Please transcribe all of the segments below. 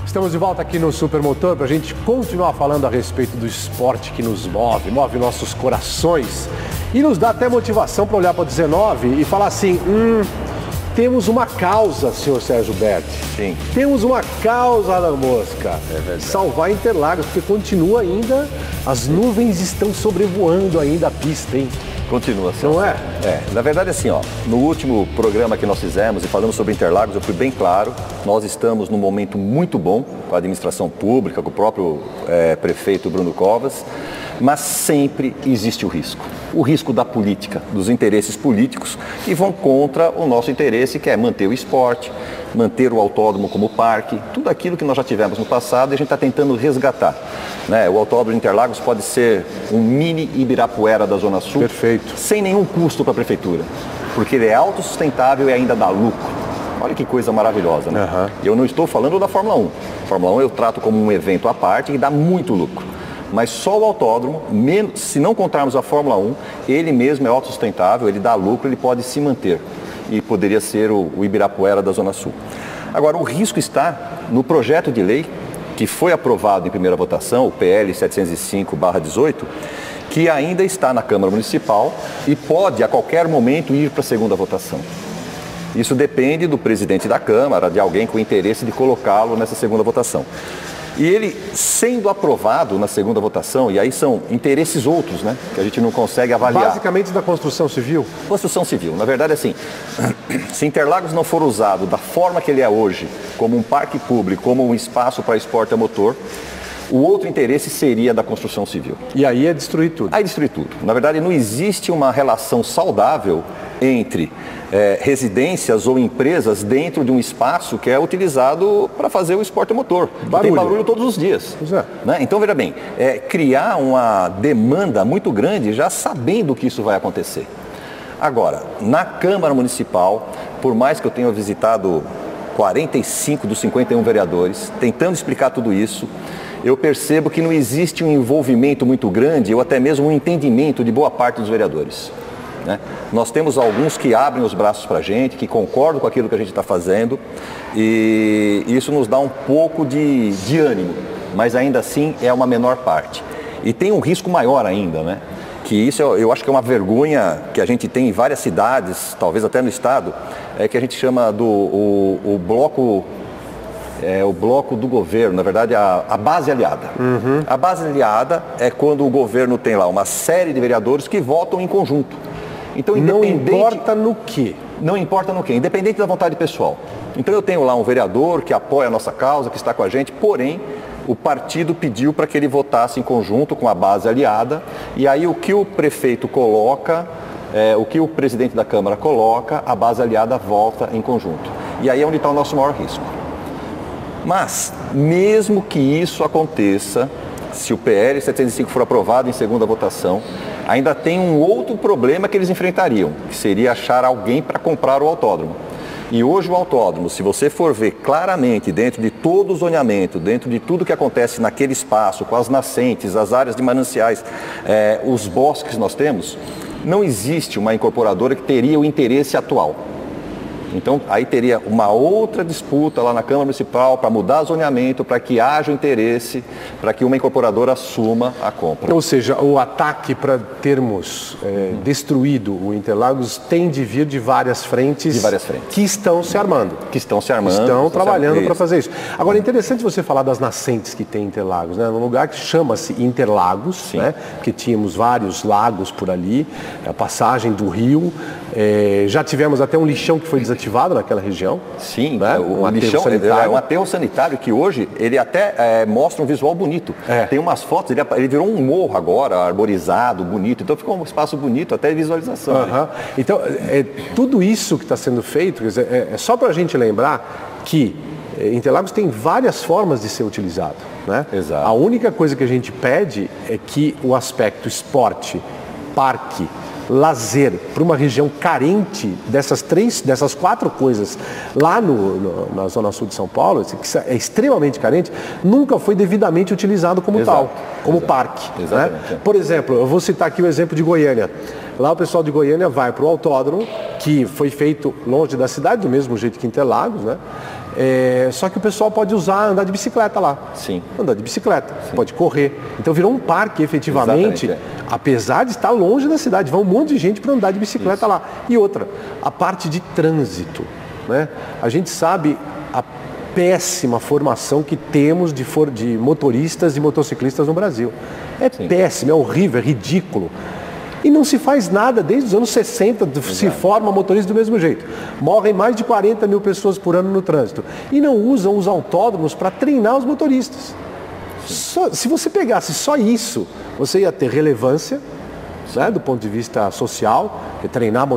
Estamos de volta aqui no Supermotor para a gente continuar falando a respeito do esporte que nos move, move nossos corações e nos dá até motivação para olhar para o 19 e falar assim, temos uma causa, senhor Sérgio Berti. Sim. Temos uma causa da mosca. É verdade. Salvar Interlagos, porque continua ainda, as nuvens estão sobrevoando ainda a pista, hein? Continua, assim. Não é? Na verdade, assim, no último programa que nós fizemos e falamos sobre Interlagos, eu fui bem claro, nós estamos num momento muito bom com a administração pública, com o próprio prefeito Bruno Covas, mas sempre existe o risco da política, dos interesses políticos que vão contra o nosso interesse, que é manter o esporte, manter o autódromo como parque, tudo aquilo que nós já tivemos no passado e a gente está tentando resgatar. Né? O autódromo de Interlagos pode ser um mini Ibirapuera da Zona Sul. Perfeito. Sem nenhum custo para a prefeitura, porque ele é autossustentável e ainda dá lucro. Olha que coisa maravilhosa, né? Uhum. Eu não estou falando da Fórmula 1. A Fórmula 1 eu trato como um evento à parte e dá muito lucro. Mas só o autódromo, se não contarmos a Fórmula 1, ele mesmo é autossustentável, ele dá lucro, ele pode se manter. E poderia ser o Ibirapuera da Zona Sul. Agora, o risco está no projeto de lei que foi aprovado em primeira votação, o PL 705/18, que ainda está na Câmara Municipal e pode, a qualquer momento, ir para a segunda votação. Isso depende do presidente da Câmara, de alguém com interesse de colocá-lo nessa segunda votação. E ele, sendo aprovado na segunda votação, e aí são interesses outros, né, que a gente não consegue avaliar. Basicamente da construção civil? Construção civil. Na verdade, assim, se Interlagos não for usado da forma que ele é hoje, como um parque público, como um espaço para esporte a motor, o outro interesse seria da construção civil. E aí é destruir tudo? Aí destruir tudo. Na verdade, não existe uma relação saudável entre residências ou empresas dentro de um espaço que é utilizado para fazer o esporte a motor. Tem barulho todos os dias. Né? Então, veja bem, criar uma demanda muito grande já sabendo que isso vai acontecer. Agora, na Câmara Municipal, por mais que eu tenha visitado 45 dos 51 vereadores, tentando explicar tudo isso, eu percebo que não existe um envolvimento muito grande ou até mesmo um entendimento de boa parte dos vereadores. Né? Nós temos alguns que abrem os braços para a gente, que concordam com aquilo que a gente está fazendo e isso nos dá um pouco de ânimo, mas ainda assim é uma menor parte. E tem um risco maior ainda, né? Que isso eu acho que é uma vergonha que a gente tem em várias cidades, talvez até no estado, que a gente chama do o bloco do governo, na verdade a base aliada. Uhum. A base aliada é quando o governo tem lá uma série de vereadores que votam em conjunto. Então, não importa no quê? Não importa no quê, independente da vontade pessoal. Então eu tenho lá um vereador que apoia a nossa causa, que está com a gente, porém o partido pediu para que ele votasse em conjunto com a base aliada e aí o que o prefeito coloca, o que o presidente da Câmara coloca, a base aliada vota em conjunto. E aí é onde está o nosso maior risco. Mas, mesmo que isso aconteça, se o PL 705 for aprovado em segunda votação, ainda tem um outro problema que eles enfrentariam, que seria achar alguém para comprar o autódromo. E hoje o autódromo, se você for ver claramente dentro de todo o zoneamento, dentro de tudo que acontece naquele espaço, com as nascentes, as áreas de mananciais, os bosques que nós temos, não existe uma incorporadora que teria o interesse atual. Então, aí teria uma outra disputa lá na Câmara Municipal para mudar o zoneamento, para que haja o interesse, para que uma incorporadora assuma a compra. Ou seja, o ataque para termos destruído o Interlagos tem de vir de várias frentes. De várias frentes. Que estão se armando. Que estão se armando. Estão trabalhando para fazer isso. Agora, é interessante você falar das nascentes que tem em Interlagos, né? Num lugar que chama-se Interlagos, né? Porque tínhamos vários lagos por ali, a passagem do rio. Já tivemos até um lixão que foi desativado naquela região. Sim, né? O lixão é um aterro sanitário que hoje ele até mostra um visual bonito. Tem umas fotos, ele virou um morro agora, arborizado, bonito. Então ficou um espaço bonito, até visualização. Uhum. Então, tudo isso que está sendo feito, quer dizer, é só para a gente lembrar que Interlagos tem várias formas de ser utilizado. Né? Exato. A única coisa que a gente pede é que o aspecto esporte, parque, lazer para uma região carente dessas quatro coisas lá na Zona Sul de São Paulo, que é extremamente carente, nunca foi devidamente utilizado como tal, como parque. Né? Por exemplo, eu vou citar aqui o exemplo de Goiânia. Lá o pessoal de Goiânia vai para o autódromo, que foi feito longe da cidade, do mesmo jeito que Interlagos, né? Só que o pessoal pode andar de bicicleta lá. Sim. Andar de bicicleta, pode correr. Então virou um parque, efetivamente, apesar de estar longe da cidade, vai um monte de gente para andar de bicicleta lá. E outra, a parte de trânsito, né? A gente sabe a péssima formação que temos de motoristas e motociclistas no Brasil. É péssimo, é horrível, é ridículo. E não se faz nada, desde os anos 60 se forma motorista do mesmo jeito. Morrem mais de 40 mil pessoas por ano no trânsito. E não usam os autódromos para treinar os motoristas. Se você pegasse só isso, você ia ter relevância, né, do ponto de vista social, treinar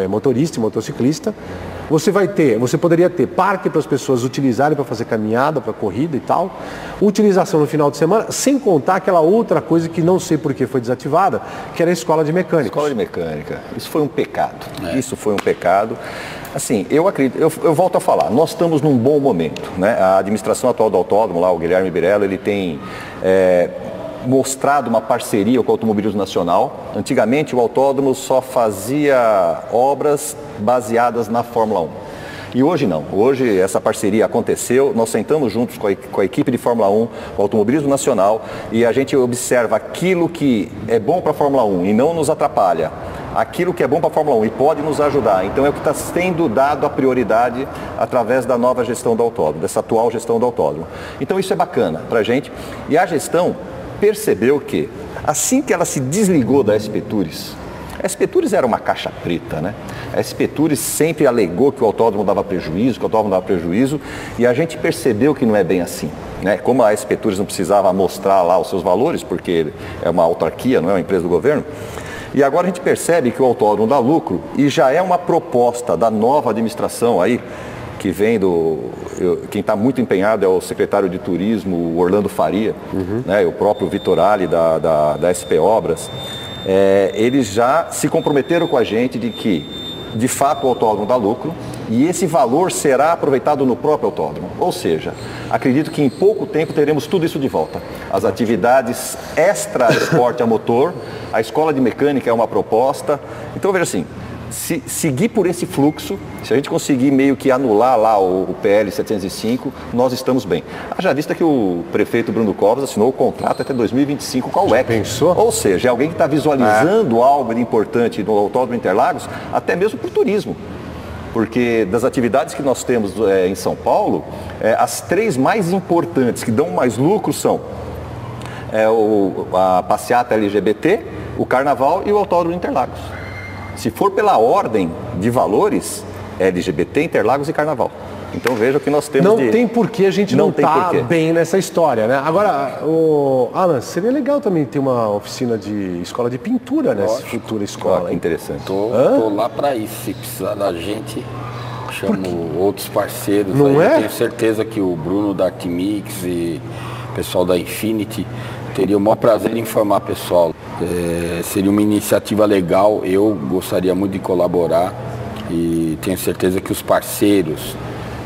motorista e motociclista. Você poderia ter parque para as pessoas utilizarem para fazer caminhada, para corrida e tal. Utilização no final de semana, sem contar aquela outra coisa que não sei por que foi desativada, que era a escola de mecânica. Escola de mecânica. Isso foi um pecado. Isso foi um pecado. Assim, eu acredito, eu volto a falar, nós estamos num bom momento, né? A administração atual do autódromo, lá, o Guilherme Birello, ele tem mostrado uma parceria com o Automobilismo Nacional. Antigamente o autódromo só fazia obras baseadas na Fórmula 1. E hoje não. Hoje essa parceria aconteceu, nós sentamos juntos com a equipe de Fórmula 1, o Automobilismo Nacional, e a gente observa aquilo que é bom para a Fórmula 1 e não nos atrapalha, aquilo que é bom para a Fórmula 1 e pode nos ajudar. Então é o que está sendo dado a prioridade através da nova gestão do autódromo, dessa atual gestão do autódromo. Então isso é bacana para a gente. E a gestão percebeu que, assim que ela se desligou da SP Tours, a SP Tours era uma caixa preta, né? A SP Tours sempre alegou que o autódromo dava prejuízo, e a gente percebeu que não é bem assim, né? Como a SP Tours não precisava mostrar lá os seus valores, porque é uma autarquia, não é uma empresa do governo, e agora a gente percebe que o autódromo dá lucro, e já é uma proposta da nova administração aí, que vem quem está muito empenhado é o secretário de Turismo, o Orlando Faria, né, o próprio Vitor Ali da SP Obras. Eles já se comprometeram com a gente de que, de fato, o autódromo dá lucro e esse valor será aproveitado no próprio autódromo. Ou seja, acredito que em pouco tempo teremos tudo isso de volta. As atividades extra esporte a motor, a escola de mecânica é uma proposta. Então, veja assim, se seguir por esse fluxo, se a gente conseguir meio que anular lá o PL 705, nós estamos bem. Haja vista que o prefeito Bruno Covas assinou o contrato até 2025 com a UEC. Pensou? Ou seja, é alguém que está visualizando algo de importante no Autódromo Interlagos, até mesmo para o turismo. Porque das atividades que nós temos em São Paulo, as três mais importantes que dão mais lucro são a passeata LGBT, o Carnaval e o Autódromo Interlagos. Se for pela ordem de valores, LGBT, Interlagos e Carnaval. Então veja o que nós temos. Não tem por que a gente não tá bem nessa história, né? Agora, Alan, seria legal também ter uma oficina de escola de pintura nessa futura escola. Interessante. Tô lá para isso. Se precisar da gente, chamo outros parceiros. Não é? Tenho certeza que o Bruno da Artimix e o pessoal da Infinity teria o maior prazer em informar pessoal. Seria uma iniciativa legal, eu gostaria muito de colaborar e tenho certeza que os parceiros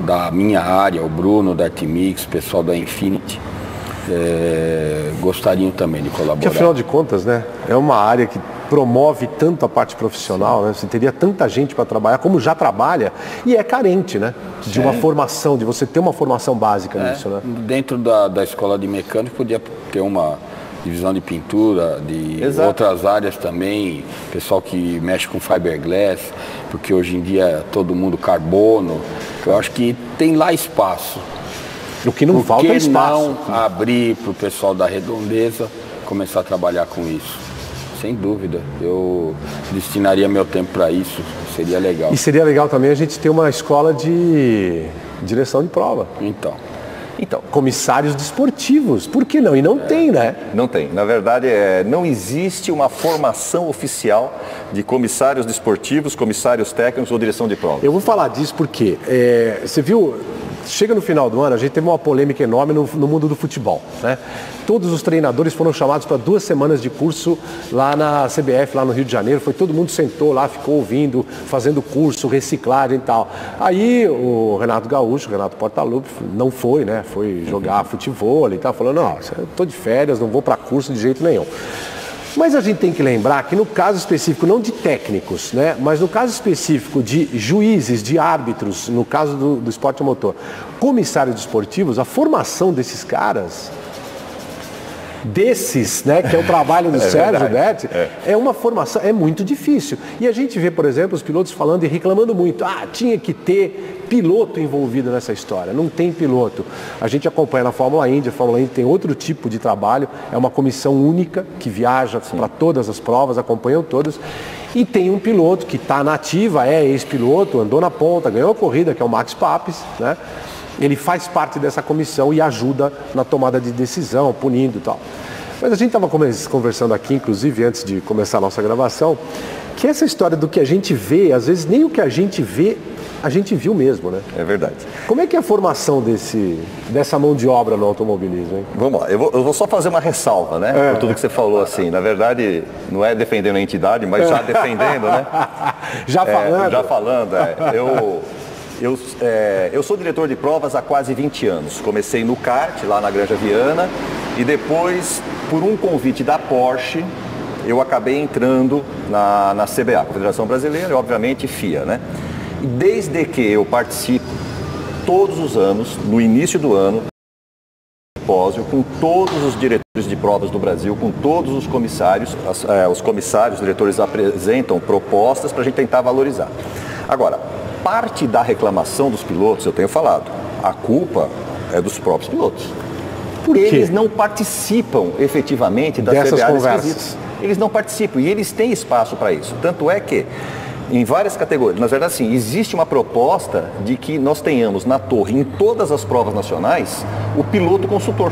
da minha área, o Bruno da Artimix, o pessoal da Infinity, gostariam também de colaborar. Porque afinal de contas, né, é uma área que promove tanto a parte profissional, né? Você teria tanta gente para trabalhar, como já trabalha, e é carente, né? De uma formação, de você ter uma formação básica nisso, né? Dentro da escola de mecânica podia ter uma divisão de pintura, de outras áreas também, pessoal que mexe com fiberglass, porque hoje em dia todo mundo carbono. Eu acho que tem lá espaço. O que não falta é espaço. Não abrir para o pessoal da Redondeza começar a trabalhar com isso? Sem dúvida. Eu destinaria meu tempo para isso. Seria legal. E seria legal também a gente ter uma escola de direção de prova. Então, comissários desportivos, por que não? E não tem, né? Não tem. Na verdade, não existe uma formação oficial de comissários desportivos, comissários técnicos ou direção de prova. Eu vou falar disso porque, você viu, chega no final do ano, a gente teve uma polêmica enorme no mundo do futebol, né? Todos os treinadores foram chamados para 2 semanas de curso lá na CBF, lá no Rio de Janeiro. Todo mundo sentou lá, ficou ouvindo, fazendo curso, reciclagem e tal. Aí o Renato Gaúcho, o Renato Portaluppi, não foi, né? Foi jogar futebol e tal, falando, não, estou de férias, não vou para curso de jeito nenhum. Mas a gente tem que lembrar que no caso específico, não de técnicos, né, mas no caso específico de juízes, de árbitros, no caso do esporte motor, comissários esportivos, a formação desses caras, né, que é o trabalho do Sérgio Berti, é uma formação, é muito difícil. E a gente vê, por exemplo, os pilotos falando e reclamando muito, tinha que ter piloto envolvido nessa história. Não tem piloto. A gente acompanha na Fórmula Indy, a Fórmula Indy tem outro tipo de trabalho, é uma comissão única que viaja para todas as provas, acompanham todas, e tem um piloto que está na ativa, é ex-piloto, andou na ponta, ganhou a corrida, que é o Max Papes, né? Ele faz parte dessa comissão e ajuda na tomada de decisão, punindo e tal. Mas a gente estava conversando aqui, inclusive, antes de começar a nossa gravação, que essa história do que a gente vê, às vezes nem o que a gente vê, a gente viu mesmo, né? É verdade. Como é que é a formação dessa mão de obra no automobilismo, hein? Vamos lá, eu vou só fazer uma ressalva, né? Por tudo que você falou, assim. Na verdade, não é defendendo a entidade, mas já defendendo, né? Já falando? Já falando, Eu sou diretor de provas há quase 20 anos. Comecei no kart, lá na Granja Viana, e depois, por um convite da Porsche, eu acabei entrando na CBA, Confederação Brasileira, e obviamente FIA, né? E desde que eu participo, todos os anos, no início do ano, com todos os diretores de provas do Brasil, com todos os comissários, os diretores apresentam propostas para a gente tentar valorizar. Agora, parte da reclamação dos pilotos, eu tenho falado, a culpa é dos próprios pilotos. Por quê? Eles não participam efetivamente das dessas CBA conversas. Eles não participam e eles têm espaço para isso. Tanto é que, em várias categorias, na verdade, sim, existe uma proposta de que nós tenhamos na torre, em todas as provas nacionais, o piloto consultor.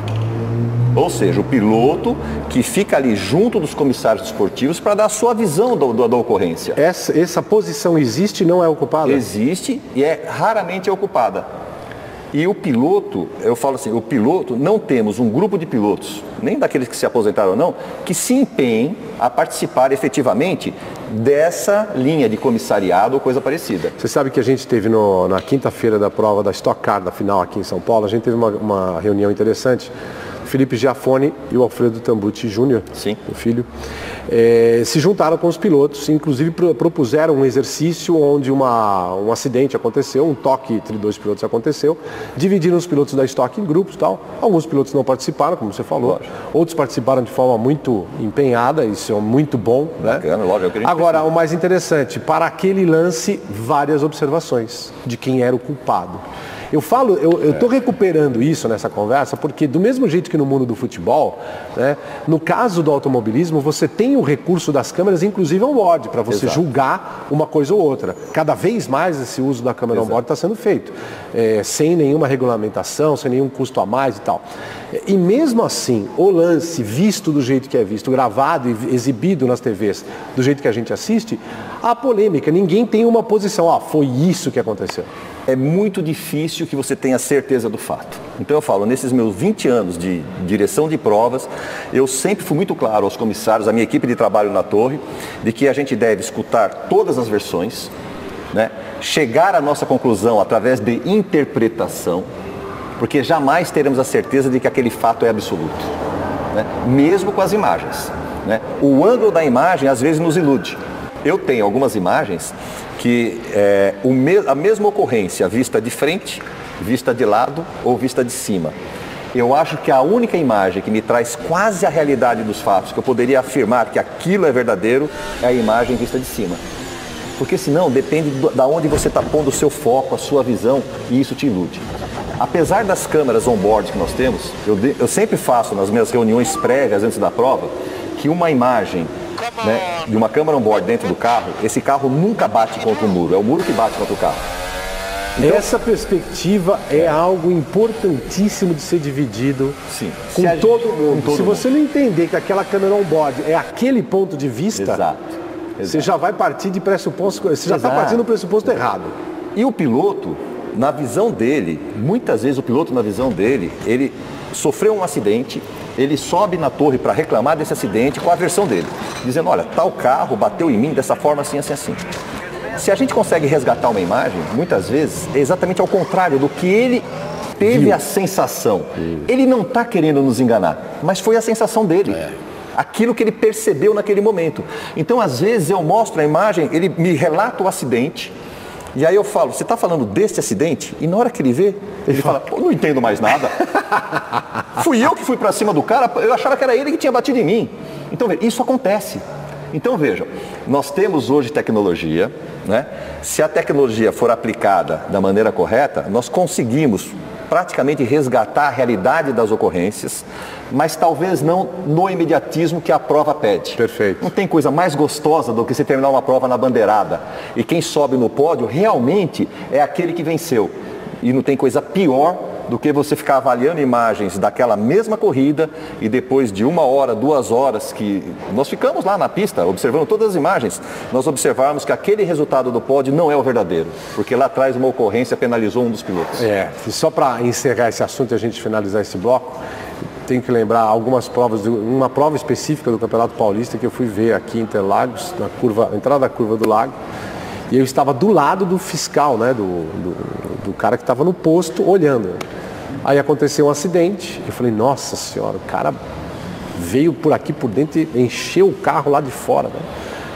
Ou seja, o piloto que fica ali junto dos comissários esportivos para dar a sua visão da ocorrência. Essa posição existe e não é ocupada? Existe e raramente é ocupada. E o piloto, eu falo assim, o piloto, não temos um grupo de pilotos, nem daqueles que se aposentaram ou não, que se empenhem a participar efetivamente dessa linha de comissariado ou coisa parecida. Você sabe que a gente teve na quinta-feira da prova da Stock Car, da final aqui em São Paulo, a gente teve uma reunião interessante. Felipe Giafone e o Alfredo Tambucci Júnior, o filho, se juntaram com os pilotos, inclusive propuseram um exercício onde um acidente aconteceu, um toque entre dois pilotos aconteceu, dividiram os pilotos da Stock em grupos e tal. Alguns pilotos não participaram, como você falou, outros participaram de forma muito empenhada, isso é muito bom, né? Bacana, lógico, Agora, o mais interessante, para aquele lance, várias observações de quem era o culpado. Eu estou recuperando isso nessa conversa porque do mesmo jeito que no mundo do futebol, né, no caso do automobilismo, você tem o recurso das câmeras, inclusive on-board, para você julgar uma coisa ou outra. Cada vez mais esse uso da câmera on-board está sendo feito, sem nenhuma regulamentação, sem nenhum custo a mais e tal. E mesmo assim, o lance visto do jeito que é visto, gravado e exibido nas TVs, do jeito que a gente assiste, há polêmica, ninguém tem uma posição, foi isso que aconteceu. É muito difícil que você tenha certeza do fato. Então eu falo, nesses meus 20 anos de direção de provas, eu sempre fui muito claro aos comissários, à minha equipe de trabalho na torre, de que a gente deve escutar todas as versões, né? Chegar à nossa conclusão através de interpretação, porque jamais teremos a certeza de que aquele fato é absoluto, né? Mesmo com as imagens, né? O ângulo da imagem às vezes nos ilude. Eu tenho algumas imagens que a mesma ocorrência vista de frente, vista de lado ou vista de cima. Eu acho que a única imagem que me traz quase a realidade dos fatos, que eu poderia afirmar que aquilo é verdadeiro, é a imagem vista de cima. Porque senão depende da onde você está pondo o seu foco, a sua visão, e isso te ilude. Apesar das câmeras on-board que nós temos, eu sempre faço nas minhas reuniões prévias antes da prova, que uma imagem, né, de uma câmera on-board dentro do carro, esse carro nunca bate contra o muro, é o muro que bate contra o carro. Então, essa perspectiva é algo importantíssimo de ser dividido com todo mundo. Se você não entender que aquela câmera on-board é aquele ponto de vista, você já vai partir de pressuposto, você já está partindo do pressuposto errado. E o piloto, na visão dele, muitas vezes o piloto na visão dele, ele sofreu um acidente, ele sobe na torre para reclamar desse acidente com a versão dele, dizendo, olha, tal carro bateu em mim dessa forma assim, assim, assim. Se a gente consegue resgatar uma imagem, muitas vezes é exatamente ao contrário do que ele teve a sensação. Ele não está querendo nos enganar, mas foi a sensação dele. aquilo que ele percebeu naquele momento. Então, às vezes, eu mostro a imagem, ele me relata o acidente, e aí eu falo, você está falando desse acidente? E na hora que ele vê, ele fala, pô, não entendo mais nada. Fui eu que fui para cima do cara, eu achava que era ele que tinha batido em mim. Então, isso acontece. Então, vejam, nós temos hoje tecnologia, né? Se a tecnologia for aplicada da maneira correta, nós conseguimos praticamente resgatar a realidade das ocorrências, mas talvez não no imediatismo que a prova pede. Perfeito. Não tem coisa mais gostosa do que você terminar uma prova na bandeirada. E quem sobe no pódio realmente é aquele que venceu. E não tem coisa pior do que você ficar avaliando imagens daquela mesma corrida e depois de 1 hora, 2 horas que nós ficamos lá na pista observando todas as imagens, nós observarmos que aquele resultado do pódio não é o verdadeiro, porque lá atrás uma ocorrência penalizou um dos pilotos. E só para encerrar esse assunto e a gente finalizar esse bloco, tenho que lembrar algumas provas, uma prova específica do Campeonato Paulista que eu fui ver aqui em Interlagos, na entrada da curva do lago, e eu estava do lado do fiscal, né, do cara que estava no posto olhando. Aí aconteceu um acidente, eu falei, nossa senhora, o cara veio por aqui por dentro e encheu o carro lá de fora, né?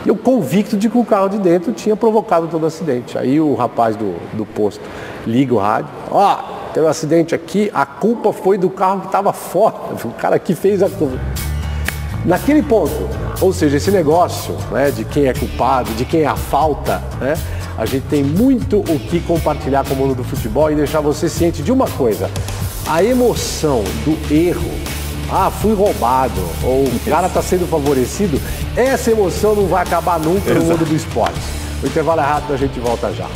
E eu convicto de que o carro de dentro tinha provocado todo o acidente. Aí o rapaz do posto liga o rádio, teve um acidente aqui, a culpa foi do carro que estava fora, o cara que fez a curva. Naquele ponto, ou seja, esse negócio, né, de quem é culpado, de quem é a falta, né, a gente tem muito o que compartilhar com o mundo do futebol e deixar você ciente de uma coisa, a emoção do erro, fui roubado, ou o cara está sendo favorecido, essa emoção não vai acabar nunca no mundo do esporte. O intervalo é rápido, a gente volta já.